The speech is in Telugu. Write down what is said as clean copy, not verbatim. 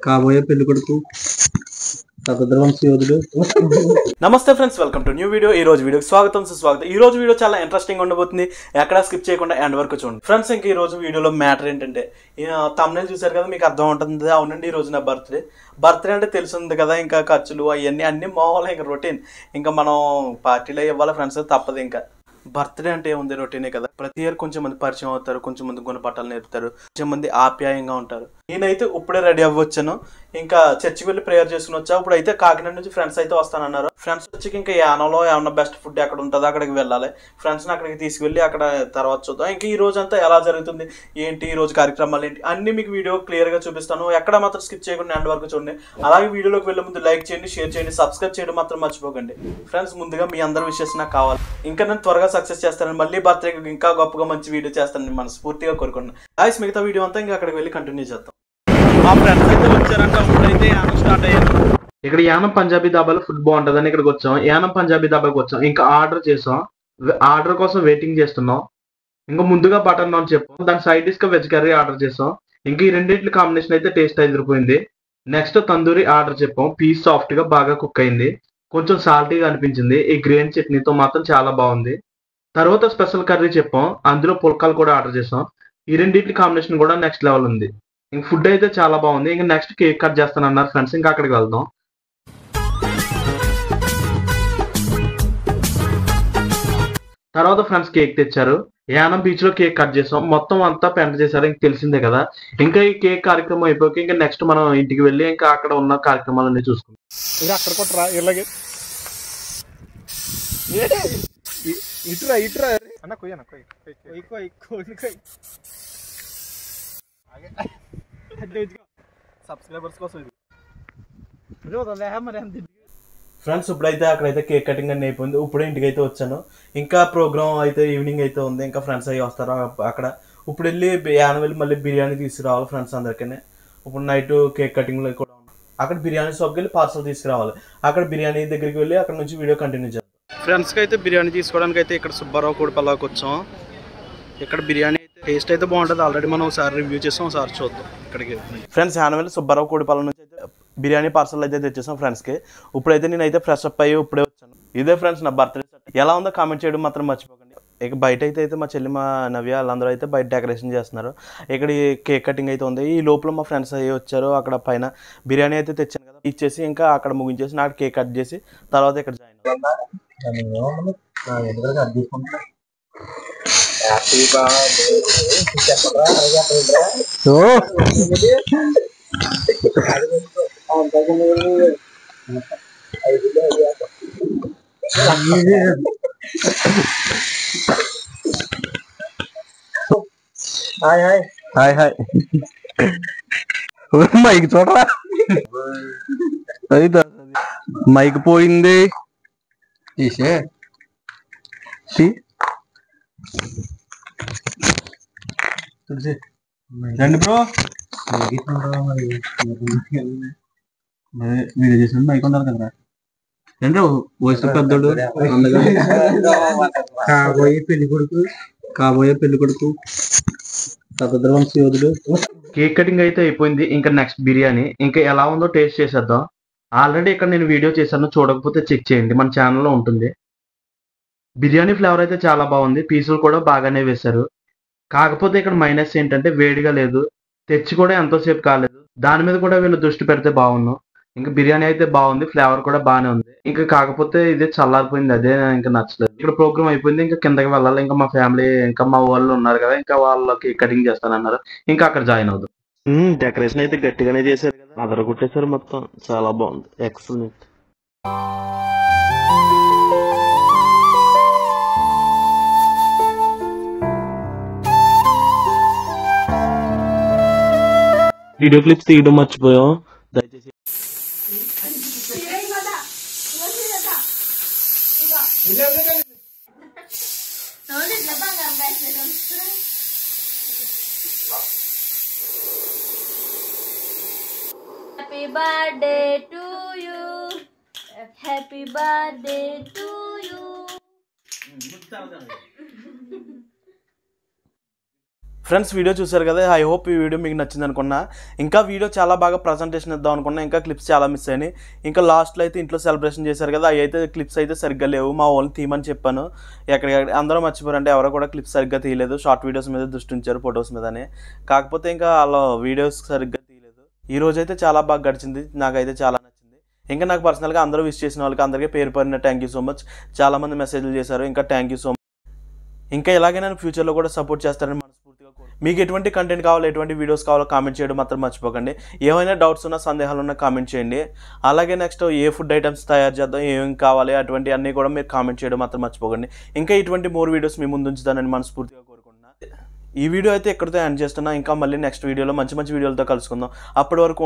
కాబోయే పెళ్లి కొడుకు నమస్తే friends, welcome to new video. ఈ రోజు వీడియోకి స్వాగతం సుస్వాగతం. ఈ రోజు వీడియో చాలా ఇంట్రెస్టింగ్ ఉండబోతుంది. ఎక్కడ స్కిప్ చేయకుండా ఎండ్ వరకు చూడండి ఫ్రెండ్స్. ఇంక ఈ రోజు వీడియోలో మ్యాటర్ ఏంటంటే, తమ్నైల్ చూసారు కదా, మీకు అర్థం ఉంటుంది. అవునండి, ఈ రోజు నా బర్త్డే అంటే తెలిసింది కదా, ఇంకా ఖర్చులు అవన్నీ అన్ని మామూలుగా ఇంకా రొటీన్. ఇంకా మనం పార్టీలో ఇవ్వాలి ఫ్రెండ్స్, తప్పదు. ఇంకా బర్త్డే అంటే ఏముంది, రొటీనే కదా. ప్రతి ఇయర్ కొంచెం మంది పరిచయం అవుతారు, కొంచెం మంది గుణపాఠాలు నేర్పుతారు, కొంచెం మంది ఆప్యాయంగా ఉంటారు. నేనైతే ఇప్పుడే రెడీ అవ్వచ్చాను. ఇంకా చర్చికి వెళ్ళి ప్రేయర్ చేసుకుని వచ్చా. ఇప్పుడు అయితే కాకినాడ నుంచి ఫ్రెండ్స్ అయితే వస్తానన్నారు. ఫ్రెండ్స్ వచ్చి ఇంకా యానంలో ఏమన్నా బెస్ట్ ఫుడ్ ఎక్కడ ఉంటుందో అక్కడికి వెళ్ళాలి. ఫ్రెండ్స్ని అక్కడికి తీసుకువెళ్ళి అక్కడ తర్వాత చూద్దాం. ఇంకా ఈ రోజు అంతా ఎలా జరుగుతుంది ఏంటి, ఈ రోజు కార్యక్రమాలు ఏంటి అన్ని మీకు వీడియో క్లియర్గా చూపిస్తాను. ఎక్కడ మాత్రం స్కిప్ చేయకుండా ఎండ్ వరకు చూడండి. అలాగే వీడియోలోకి వెళ్ళే ముందు లైక్ చేయండి, షేర్ చేయండి, సబ్స్క్రైబ్ చేయడం మాత్రం మర్చిపోకండి ఫ్రెండ్స్. ముందుగా మీ అందరి విషెస్ నాకు కావాలి. ఇంకా నేను త్వరగా సక్సెస్ చేస్తాను, మళ్ళీ బర్త్డేకి ఇంకా గొప్పగా మంచి వీడియో చేస్తానని మనస్ఫూర్తిగా కోరుకున్నాను. గాయ్స్, మిగతా వీడియో అంతా ఇంకా అక్కడికి వెళ్ళి కంటిన్యూ చేద్దాం. మా ఫ్రెండ్స్ అయితే వచ్చారంట. ఇప్పుడైతే యానం స్టార్ట్ అయ్యాను. ఇక్కడ యానం పంజాబీ దాబాలో ఫుడ్ బాగుంటుందని ఇక్కడికి వచ్చాం. యానం పంజాబీ దాబాకి వచ్చాం. ఇంకా ఆర్డర్ చేసాం. ఆర్డర్ కోసం వెయిటింగ్ చేస్తున్నాం. ఇంకా ముందుగా బటర్ నాన్ చెప్పాం, దాని సైడ్ డిష్ గా వెజ్ కర్రీ ఆర్డర్ చేసాం. ఇంకా ఈ రెండింటి కాంబినేషన్ అయితే టేస్ట్ అదిరిపోయింది. నెక్స్ట్ తందూరి ఆర్డర్ చెప్పాం. పీస్ సాఫ్ట్ గా బాగా కుక్ అయింది, కొంచెం సాల్టీగా అనిపించింది. ఈ గ్రీన్ చట్నీతో మాత్రం చాలా బాగుంది. తర్వాత స్పెషల్ కర్రీ చెప్పాం, అందులో పుల్కాలు కూడా ఆర్డర్ చేసాం. ఈ రెండింటి కాంబినేషన్ కూడా నెక్స్ట్ లెవెల్ ఉంది. ఇంక ఫుడ్ అయితే చాలా బాగుంది. ఇంకా నెక్స్ట్ కేక్ కట్ చేస్తానన్నారు ఫ్రెండ్స్, ఇంకా అక్కడికి వెళ్దాం. తర్వాత ఫ్రెండ్స్ కేక్ తెచ్చారు. యానం బీచ్ లో కేక్ కట్ చేసాం. మొత్తం అంతా పెంట చేశారు, ఇంక తెలిసిందే కదా. ఇంకా ఈ కేక్ కార్యక్రమం అయిపోయి ఇంకా నెక్స్ట్ మనం ఇంటికి వెళ్ళి ఇంకా అక్కడ ఉన్న కార్యక్రమాలన్నీ చూసుకుంటాం. అక్కడ కొట్టరా ఇలాగే ఇటురా ఇటురా అన్న కొయ్యన్న సబ్స్క్రైబర్స్ కోసం ఇది ఫ్రెండ్స్. ఇప్పుడైతే అక్కడైతే కేక్ కటింగ్ అన్ని అయిపోయింది. ఇప్పుడే ఇంటికి అయితే వచ్చాను. ఇంకా ప్రోగ్రామ్ అయితే ఈవినింగ్ అయితే ఉంది. ఇంకా ఫ్రెండ్స్ అవి వస్తారు అక్కడ. ఇప్పుడు వెళ్ళి యానం వెళ్ళి మళ్ళీ బిర్యానీ తీసుకురావాలి ఫ్రెండ్స్ అందరికీ. ఇప్పుడు నైట్ కేక్ కటింగ్ కూడా ఉంది. అక్కడ బిర్యానీ షాప్కి వెళ్ళి పార్సల్ తీసుకురావాలి. అక్కడ బిర్యానీ దగ్గరికి వెళ్ళి అక్కడ నుంచి వీడియో కంటిన్యూ చేద్దాం. ఫ్రెండ్స్కి అయితే బిర్యానీ తీసుకోవడానికి అయితే ఇక్కడ సుబ్బారావు కోడిపల్లాకి వచ్చాం. ఇక్కడ బిర్యానీ అయితే టేస్ట్ అయితే బాగుంటుంది. ఆల్రెడీ మనం ఒకసారి రివ్యూ చేసాం, ఒకసారి చూద్దాం ఇక్కడికి. ఫ్రెండ్స్, యానం వెళ్ళి సుబ్బారావు కోడిపల్ల నుంచి అయితే బిర్యానీ పార్సల్ అయితే తెచ్చేసాం ఫ్రెండ్స్కి. ఇప్పుడైతే నేనైతే ఫ్రెష్ అప్ అయ్యి ఇప్పుడే వచ్చాను. ఇదే ఫ్రెండ్స్ నా బర్త్డే. ఎలా ఉందో కామెంట్ చేయడం మాత్రం మర్చిపోకండి. ఇక బయట అయితే మా చెల్లి, మా నవ్య వాళ్ళందరూ అయితే బయట డెకరేషన్ చేస్తున్నారు. ఇక్కడ కేక్ కటింగ్ అయితే ఉంది. ఈ లోపల మా ఫ్రెండ్స్ అయ్యి వచ్చారు. అక్కడ పైన బిర్యానీ అయితే తెచ్చాను కదా, ఇచ్చేసి ఇంకా అక్కడ ముగించేసి నాకు కేక్ కట్ చేసి తర్వాత ఇక్కడ జాయిన్ హాయ్ హాయ్ మైక్ చూడరా, మైక్ పోయింది. తీసే రండి బ్రో. వీడియో చేసిన మైక్ ఉండాలి కదా. రండి, వయసు పెద్దోడు, కాబోయే పెళ్లి కొడుకు యోధుడు. కేక్ కటింగ్ అయితే అయిపోయింది. ఇంకా నెక్స్ట్ బిర్యానీ. ఇంకా ఎలా ఉందో టేస్ట్ చేసేద్దాం. ఆల్రెడీ ఇక్కడ నేను వీడియో చేశాను, చూడకపోతే చెక్ చేయండి, మన ఛానల్లో ఉంటుంది. బిర్యానీ ఫ్లేవర్ అయితే చాలా బాగుంది. పీసులు కూడా బాగానే వేశారు. కాకపోతే ఇక్కడ మైనస్ ఏంటంటే వేడిగా లేదు, తెచ్చి కూడా ఎంతోసేపు కాలేదు. దాని మీద కూడా వీళ్ళు దృష్టి పెడితే బాగున్నాం. ఇంకా బిర్యానీ అయితే బాగుంది, ఫ్లేవర్ కూడా బాగానే ఉంది. ఇంకా కాకపోతే ఇదే చల్లారిపోయింది, అదే ఇంకా నచ్చలేదు. ఇక్కడ ప్రోగ్రామ్ అయిపోయింది, ఇంకా కిందకి వెళ్ళాలి. ఇంకా మా ఫ్యామిలీ, ఇంకా మా వాళ్ళు ఉన్నారు కదా, ఇంకా వాళ్ళకి కటింగ్ చేస్తానన్నారు. ఇంకా అక్కడ జాయిన్ అవుతాం. డెకరేషన్ అయితే గట్టిగానే చేశారు కదా, అదర కొట్టేశారు మొత్తం. చాలా బాగుంది, ఎక్సలెంట్. వీడియో క్లిప్స్ తీయడం మర్చిపోయాం, దయచేసి. Happy birthday to you. Happy birthday to you. Friends video చూసారు కదా, ఐ హోప్ ఈ వీడియో మీకు నచ్చింది అనుకున్నా. ఇంకా వీడియో చాలా బాగా ప్రజెంటేషన్ ఇద్దాం అనుకున్నా, ఇంకా క్లిప్స్ చాలా మిస్ అయినాయి. ఇంకా లాస్ట్లో అయితే ఇంట్లో సెలబ్రేషన్ చేశారు కదా, అవి అయితే క్లిప్స్ అయితే సరిగ్గా లేవు. మా ఓన్లీ తీయమని చెప్పాను, ఎక్కడికి అందరూ మర్చిపోయారంటే ఎవరో కూడా క్లిప్స్ సరిగ్గా తీయలేదు. షార్ట్ వీడియోస్ మీద దృష్టి ఉంచారు, ఫొటోస్ మీదనే. కాకపోతే ఇంకా అలా వీడియోస్ సరిగ్గా తీయలేదు. ఈ రోజు అయితే చాలా బాగా గడిచింది, నాకైతే చాలా నచ్చింది. ఇంకా నాకు పర్సనల్గా అందరూ విష్ చేసిన వాళ్ళకి అందరికీ పేరు పేరున థ్యాంక్ యూ సో మచ్. చాలామంది మెసేజ్లు చేశారు, ఇంకా థ్యాంక్ యూ సో మచ్. ఇంకా ఇలాగే నేను ఫ్యూచర్లో కూడా సపోర్ట్ చేస్తారని మనస్ఫూర్తిగా కోరుకుంటున్నాను. మీకు ఎటువంటి కంటెంట్ కావాలో, ఎటువంటి వీడియోస్ కావాలో కామెంట్ చేయడం మాత్రం మర్చిపోకండి. ఏమైనా డౌట్స్ ఉన్నా, సందేహాలు ఉన్నా కామెంట్ చేయండి. అలాగే నెక్స్ట్ ఏ ఫుడ్ ఐటమ్స్ తయారు చేద్దాం, ఏం కావాలి, అటువంటి అన్నీ కూడా మీరు కామెంట్ చేయడం మాత్రం మర్చిపోకండి. ఇంకా ఇటువంటి మోర్ వీడియోస్ మీ ముందు ఉంచుతానని మనస్ఫూర్తిగా కోరుకుంటున్నాను. ఈ వీడియో అయితే ఎక్కడితో ఎండ్ చేస్తున్నా. ఇంకా మళ్ళీ నెక్స్ట్ వీడియోలో మంచి మంచి వీడియోలతో కలుసుకుందాం. అప్పటి వరకు